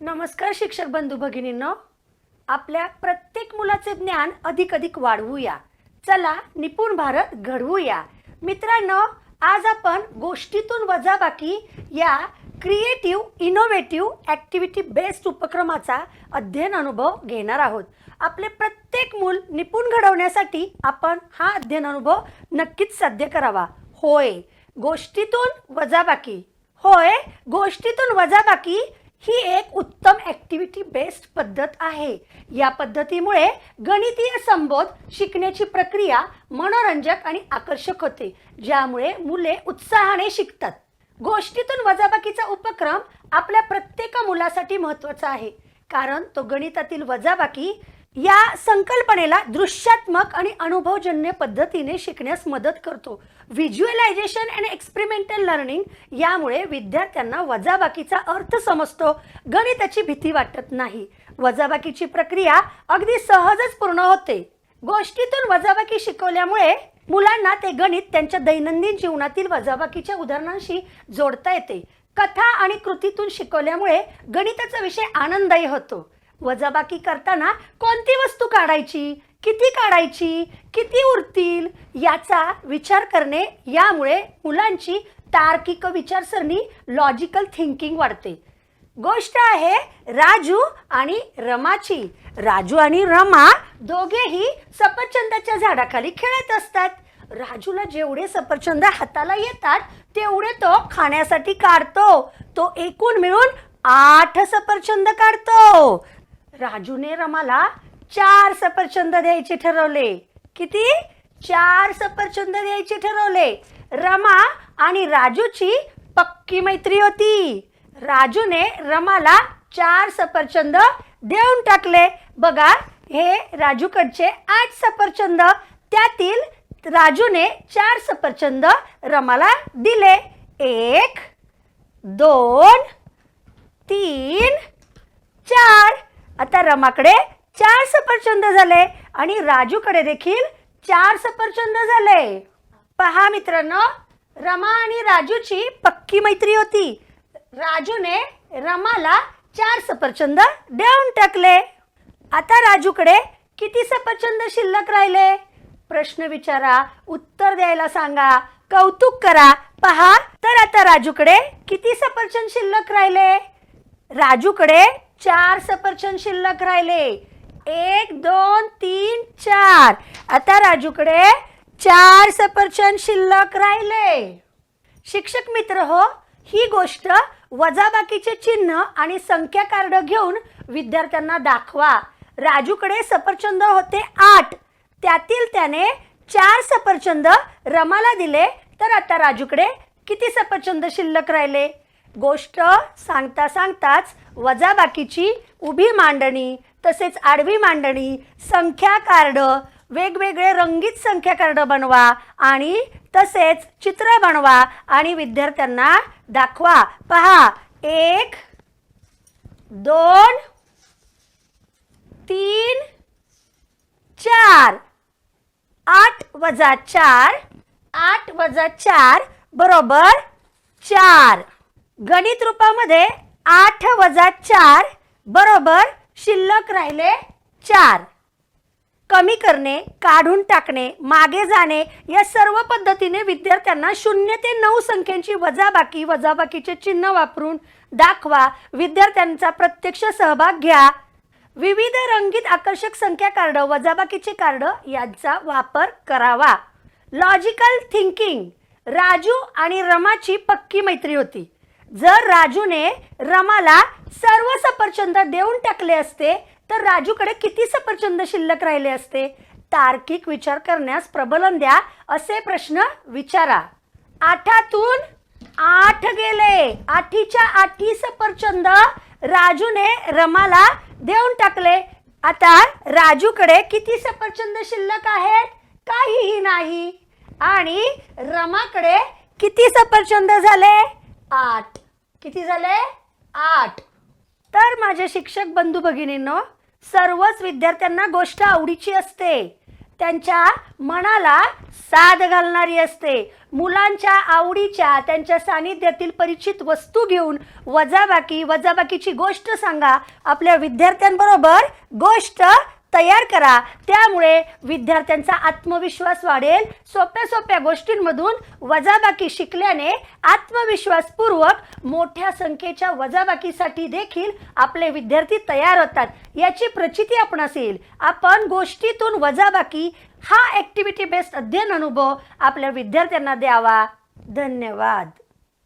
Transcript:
नमस्कार शिक्षक बंधू भगिनींनो, आपल्या प्रत्येक मुलाचे ज्ञान अधिक वाढवूया. चला निपुण भारत घडवूया. मित्रांनो, आज आपण गोष्टीतून वजाबाकी या क्रिएटिव्ह इनोव्हेटिव्ह ॲक्टिव्हिटी बेस्ड उपक्रमाचा अध्ययन अनुभव घेणार आहोत. आपले प्रत्येक मूल निपुण घडवण्यासाठी आपण हा अध्ययन अनुभव नक्कीच साध्य करावा. होय, गोष्टीतून वजाबाकी ही एक उत्तम ॲक्टिव्हिटी बेस्ड पद्धत आहे. या पद्धतीमुळे गणितीय संबोध शिकण्याची प्रक्रिया मनोरंजक आणि आकर्षक होते, ज्यामुळे मुले उत्साहाने शिकतात. गोष्टीतून वजाबाकीचा उपक्रम आपल्या प्रत्येक मुलासाठी महत्त्वाचा आहे, कारण तो गणितातील वजाबाकी या संकल्पनेला दृश्यात्मक आणि अनुभवजन्य पद्धतीने शिकण्यास मदत करतो. व्हिज्युअलायझेशन अँड एक्सपेरिमेंटल लर्निंग यामुळे विद्यार्थ्यांना वजाबाकीचा अर्थ समजतो, गणिताची भीती वाटत नाही. वजाबाकीची प्रक्रिया अगदी सहजच पूर्ण होते. गोष्टीतून वजाबाकी शिकवल्यामुळे मुलांना ते गणित त्यांच्या दैनंदिन जीवनातील वजाबाकीच्या उदाहरणांशी जोडता येते. कथा आणि कृतीतून शिकवल्यामुळे गणिताचा विषय आनंददायी होतो. वजाबाकी करताना कोणती वस्तू काढायची, किती उरतील याचा विचार करणे यामुळे मुलांची तार्किक विचारसरणी लॉजिकल थिंकिंग वाढते. गोष्ट आहे राजू आणि रमाची. राजू आणि रमा दोघेही सफरचंदाच्या झाडाखाली खेळत असतात. राजूला जेवढे सफरचंद हाताला येतात तेवढे तो खाण्यासाठी काढतो. तो एकूण मिळून 8 सफरचंद काढतो. राजूने रमाला 4 सफरचंद द्यायचे ठरवले. किती? 4 सफरचंद द्यायचे ठरवले. रमा आणि राजूची पक्की मैत्री होती. राजूने रमाला 4 सफरचंद देऊन टाकले. बघा, हे राजूकडचे 8 सफरचंद, त्यातील राजूने 4 सफरचंद रमाला दिले. 1 2 3 4. आता रमाकडे 4 सफरचंद झाले आणि राजूकडे देखील 4 सफरचंद झाले. पहा मित्रांनो, रमा आणि राजूची पक्की मैत्री होती. राजूने रमाला 4 सफरचंद देऊन टाकले. आता राजूकडे किती सफरचंद शिल्लक राहिले? प्रश्न विचारा, उत्तर द्यायला सांगा, कौतुक करा. पहा, तर आता राजूकडे किती सफरचंद शिल्लक राहिले? राजूकडे 4 सफरचंद शिल्लक राहिले. 1 2 3 4. आता राजूकडे 4 सफरचंद शिल्लक राहिले. शिक्षक मित्र हो, ही गोष्ट वजाबाकीचे चिन्ह आणि संख्या कार्ड घेऊन विद्यार्थ्यांना दाखवा. राजूकडे सफरचंद होते 8, त्यातील त्याने 4 सफरचंद रमाला दिले. तर आता राजूकडे किती सफरचंद शिल्लक राहिले? गोष्ट सांगता सांगताच वजाबाकीची उभी मांडणी, तसेच आडवी मांडणी, संख्या कार्ड, वेगवेगळे रंगीत संख्या कार्ड बनवा आणि तसेच चित्र बनवा आणि विद्यार्थ्यांना दाखवा. पहा, 1 2 3 4. 8 वजा 4 बरोबर 4. गणित रूपामध्ये 8 वजा 4 बरोबर शिल्लक राहिले 4. कमी करणे, काढून टाकणे, मागे जाणे या सर्व पद्धतीने विद्यार्थ्यांना 0 ते 9 संख्यांची वजाबाकीचे चिन्ह वापरून दाखवा. विद्यार्थ्यांचा प्रत्यक्ष सहभाग घ्या. विविध रंगीत आकर्षक संख्या कार्ड, वजाबाकीचे कार्ड यांचा वापर करावा. Logical thinking. राजू आणि रमाची पक्की मैत्री होती. जर राजूने रमाला सर्व सफरचंद देऊन टाकले असते तर राजूकडे किती सफरचंद शिल्लक राहिले असते? तार्किक विचार करण्यास प्रबलन द्या. असे प्रश्न विचारा. 8तून 8 गेले. 8च्या 8 सफरचंद राजूने रमाला देऊन टाकले. आता राजूकडे किती सफरचंद शिल्लक आहेत? काहीही नाही. आणि रमाकडे किती सफरचंद झाले? 8. किती झाले? 8. तर माझे शिक्षक बंधू भगिनींनो, सर्वच विद्यार्थ्यांना गोष्ट आवडीची असते. त्यांच्या मनाला साद घालणारी असते. मुलांच्या आवडीच्या त्यांच्या सानिध्यातील परिचित वस्तू घेऊन वजाबाकीची गोष्ट सांगा. आपल्या विद्यार्थ्यांबरोबर गोष्ट तयार करा. त्यामुळे विद्यार्थ्यांचा आत्मविश्वास वाढेल. सोप्या सोप्या गोष्टींमधून वजाबाकी शिकल्याने आत्मविश्वासपूर्वक मोठ्या संख्येच्या वजाबाकीसाठी देखील आपले विद्यार्थी तयार होतात. याची प्रचिती आपणास येईल. आपण गोष्टीतून वजाबाकी हा ॲक्टिव्हिटी बेस्ड अध्ययन अनुभव आपल्या विद्यार्थ्यांना द्यावा. धन्यवाद.